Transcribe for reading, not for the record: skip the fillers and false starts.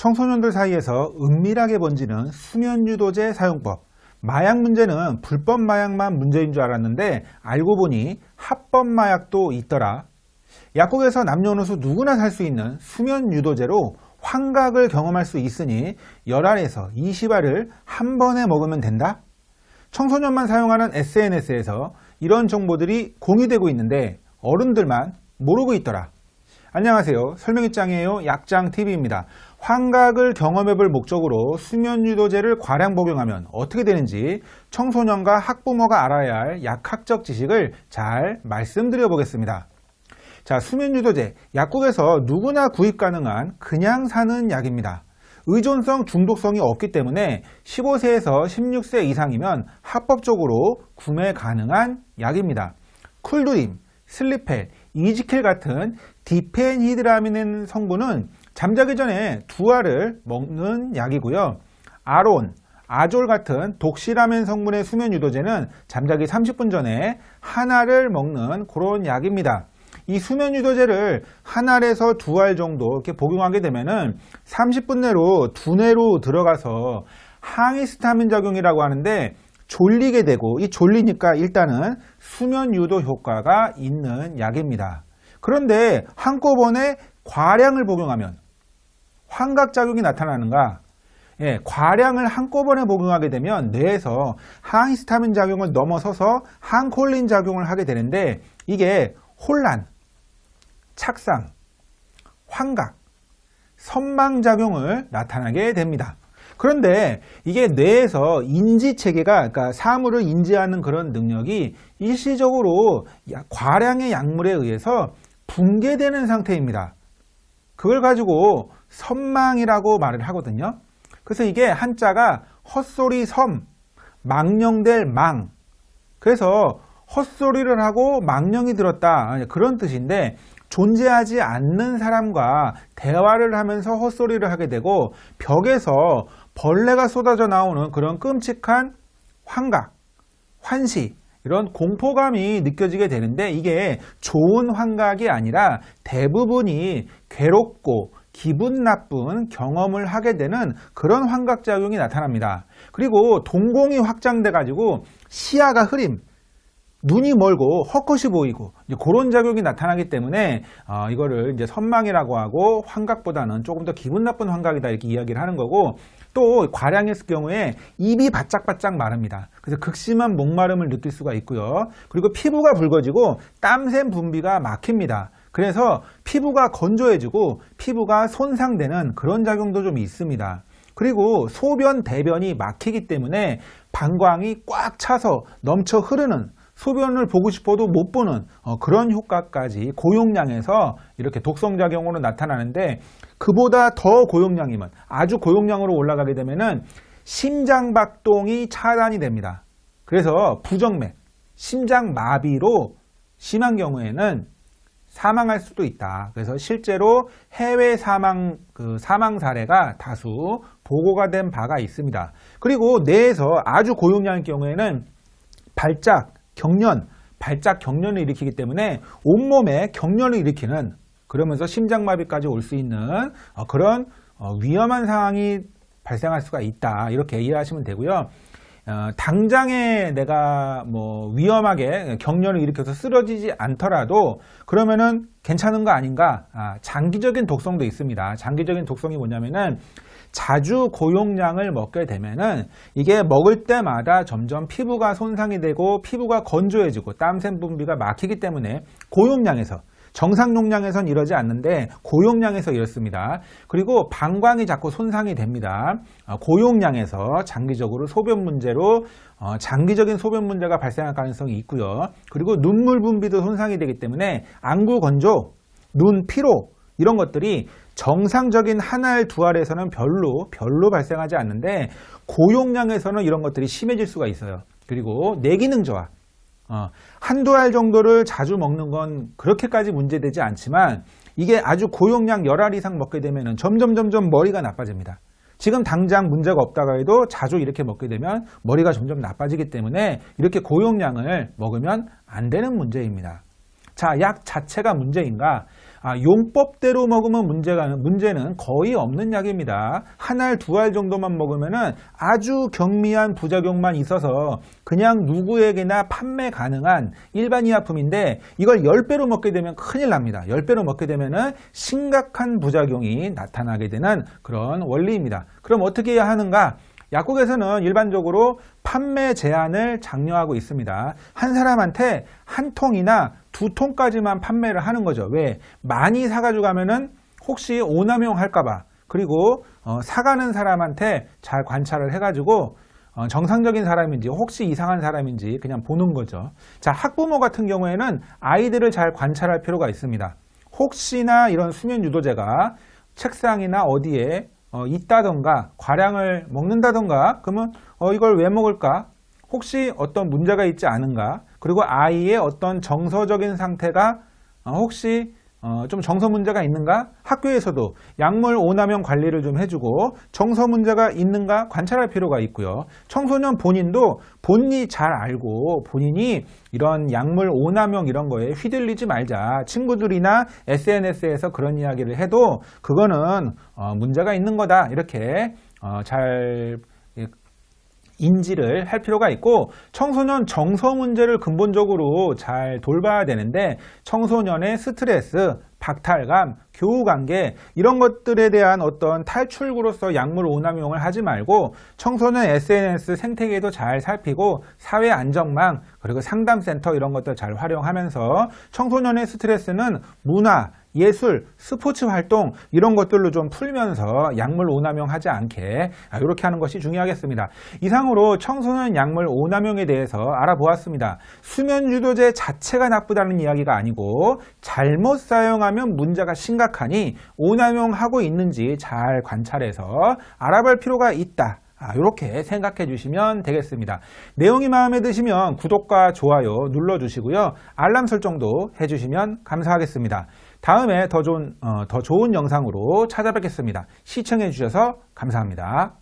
청소년들 사이에서 은밀하게 번지는 수면유도제 사용법. 마약 문제는 불법 마약만 문제인 줄 알았는데 알고 보니 합법 마약도 있더라. 약국에서 남녀노소 누구나 살 수 있는 수면유도제로 환각을 경험할 수 있으니 10알에서 20알을 한 번에 먹으면 된다? 청소년만 사용하는 SNS에서 이런 정보들이 공유되고 있는데 어른들만 모르고 있더라. 안녕하세요. 설명입장이에요. 약장TV입니다. 환각을 경험해볼 목적으로 수면유도제를 과량 복용하면 어떻게 되는지 청소년과 학부모가 알아야 할 약학적 지식을 잘 말씀드려 보겠습니다. 자, 수면유도제, 약국에서 누구나 구입 가능한 그냥 사는 약입니다. 의존성, 중독성이 없기 때문에 15세에서 16세 이상이면 합법적으로 구매 가능한 약입니다. 쿨드림, 슬리펠, 이지킬 같은 디펜히드라민 성분은 잠자기 전에 2알을 먹는 약이고요. 아론, 아졸 같은 독시라멘 성분의 수면유도제는 잠자기 30분 전에 1알을 먹는 그런 약입니다. 이 수면유도제를 1알에서 2알 정도 이렇게 복용하게 되면은 30분 내로 두뇌로 들어가서 항히스타민 작용이라고 하는데 졸리게 되고, 이 졸리니까 일단은 수면유도 효과가 있는 약입니다. 그런데 한꺼번에 과량을 복용하면 환각작용이 나타나는가? 예, 과량을 한꺼번에 복용하게 되면 뇌에서 항히스타민 작용을 넘어서서 항콜린 작용을 하게 되는데 이게 혼란, 착상, 환각, 선망작용을 나타나게 됩니다. 그런데 이게 뇌에서 인지체계가, 그러니까 사물을 인지하는 그런 능력이 일시적으로 과량의 약물에 의해서 붕괴되는 상태입니다. 그걸 가지고 선망이라고 말을 하거든요. 그래서 이게 한자가 헛소리 섬, 망령될 망. 그래서 헛소리를 하고 망령이 들었다, 그런 뜻인데 존재하지 않는 사람과 대화를 하면서 헛소리를 하게 되고 벽에서 벌레가 쏟아져 나오는 그런 끔찍한 환각, 환시, 이런 공포감이 느껴지게 되는데 이게 좋은 환각이 아니라 대부분이 괴롭고 기분 나쁜 경험을 하게 되는 그런 환각작용이 나타납니다. 그리고 동공이 확장돼 가지고 시야가 흐림, 눈이 멀고 헛것이 보이고 이제 그런 작용이 나타나기 때문에 이거를 이제 선망이라고 하고 환각보다는 조금 더 기분 나쁜 환각이다 이렇게 이야기를 하는 거고, 또 과량했을 경우에 입이 바짝바짝 마릅니다. 그래서 극심한 목마름을 느낄 수가 있고요. 그리고 피부가 붉어지고 땀샘 분비가 막힙니다. 그래서 피부가 건조해지고 피부가 손상되는 그런 작용도 좀 있습니다. 그리고 소변, 대변이 막히기 때문에 방광이 꽉 차서 넘쳐 흐르는, 소변을 보고 싶어도 못 보는 그런 효과까지 고용량에서 이렇게 독성작용으로 나타나는데, 그보다 더 고용량이면, 아주 고용량으로 올라가게 되면은 심장박동이 차단이 됩니다. 그래서 부정맥, 심장마비로 심한 경우에는 사망할 수도 있다. 그래서 실제로 해외 사망 사례가 다수 보고가 된 바가 있습니다. 그리고 뇌에서 아주 고용량일 경우에는 발작, 경련, 발작 경련을 일으키기 때문에 온몸에 경련을 일으키는, 그러면서 심장마비까지 올 수 있는 그런 위험한 상황이 발생할 수가 있다, 이렇게 이해하시면 되고요. 당장에 내가 위험하게 경련을 일으켜서 쓰러지지 않더라도 그러면은 괜찮은 거 아닌가? 장기적인 독성도 있습니다. 장기적인 독성이 뭐냐면은 자주 고용량을 먹게 되면은 이게 먹을 때마다 점점 피부가 손상이 되고 피부가 건조해지고 땀샘 분비가 막히기 때문에 고용량에서, 정상 용량에선 이러지 않는데 고용량에서 이렇습니다. 그리고 방광이 자꾸 손상이 됩니다. 고용량에서 장기적으로 소변 문제로 장기적인 소변 문제가 발생할 가능성이 있고요. 그리고 눈물 분비도 손상이 되기 때문에 안구 건조, 눈 피로, 이런 것들이 정상적인 1알, 2알에서는 별로 발생하지 않는데 고용량에서는 이런 것들이 심해질 수가 있어요. 그리고 뇌기능 저하, 한두 알 정도를 자주 먹는 건 그렇게까지 문제되지 않지만 이게 아주 고용량 10알 이상 먹게 되면 점점 머리가 나빠집니다. 지금 당장 문제가 없다가 해도 자주 이렇게 먹게 되면 머리가 점점 나빠지기 때문에 이렇게 고용량을 먹으면 안 되는 문제입니다. 자, 약 자체가 문제인가? 용법대로 먹으면 문제는 거의 없는 약입니다. 한 알, 두 알 정도만 먹으면은 아주 경미한 부작용만 있어서 그냥 누구에게나 판매 가능한 일반 의약품인데 이걸 10배로 먹게 되면 큰일 납니다. 10배로 먹게 되면은 심각한 부작용이 나타나게 되는 그런 원리입니다. 그럼 어떻게 해야 하는가? 약국에서는 일반적으로 판매 제한을 장려하고 있습니다. 한 사람한테 한 통이나 두 통까지만 판매를 하는 거죠. 왜? 많이 사가지고 가면은 혹시 오남용 할까봐. 그리고 사가는 사람한테 잘 관찰을 해가지고 정상적인 사람인지 혹시 이상한 사람인지 그냥 보는 거죠. 자, 학부모 같은 경우에는 아이들을 잘 관찰할 필요가 있습니다. 혹시나 이런 수면 유도제가 책상이나 어디에 있다던가 과량을 먹는다던가 그러면 이걸 왜 먹을까? 혹시 어떤 문제가 있지 않은가? 그리고 아이의 어떤 정서적인 상태가 혹시 좀 정서 문제가 있는가? 학교에서도 약물 오남용 관리를 좀 해주고 정서 문제가 있는가 관찰할 필요가 있고요. 청소년 본인도 본인이 잘 알고 본인이 이런 약물 오남용 이런 거에 휘둘리지 말자. 친구들이나 SNS에서 그런 이야기를 해도 그거는 문제가 있는 거다. 이렇게 잘 인지를 할 필요가 있고 청소년 정서 문제를 근본적으로 잘 돌봐야 되는데 청소년의 스트레스, 박탈감, 교우관계 이런 것들에 대한 어떤 탈출구로서 약물 오남용을 하지 말고 청소년 SNS 생태계도 잘 살피고 사회 안전망 그리고 상담센터 이런 것들 잘 활용하면서 청소년의 스트레스는 문화, 예술, 스포츠 활동 이런 것들로 좀 풀면서 약물 오남용 하지 않게 이렇게 하는 것이 중요하겠습니다. 이상으로 청소년 약물 오남용에 대해서 알아보았습니다. 수면 유도제 자체가 나쁘다는 이야기가 아니고 잘못 사용하면 문제가 심각하니 오남용하고 있는지 잘 관찰해서 알아볼 필요가 있다. 이렇게 생각해 주시면 되겠습니다. 내용이 마음에 드시면 구독과 좋아요 눌러주시고요. 알람 설정도 해주시면 감사하겠습니다. 다음에 더 좋은 영상으로 찾아뵙겠습니다. 시청해 주셔서 감사합니다.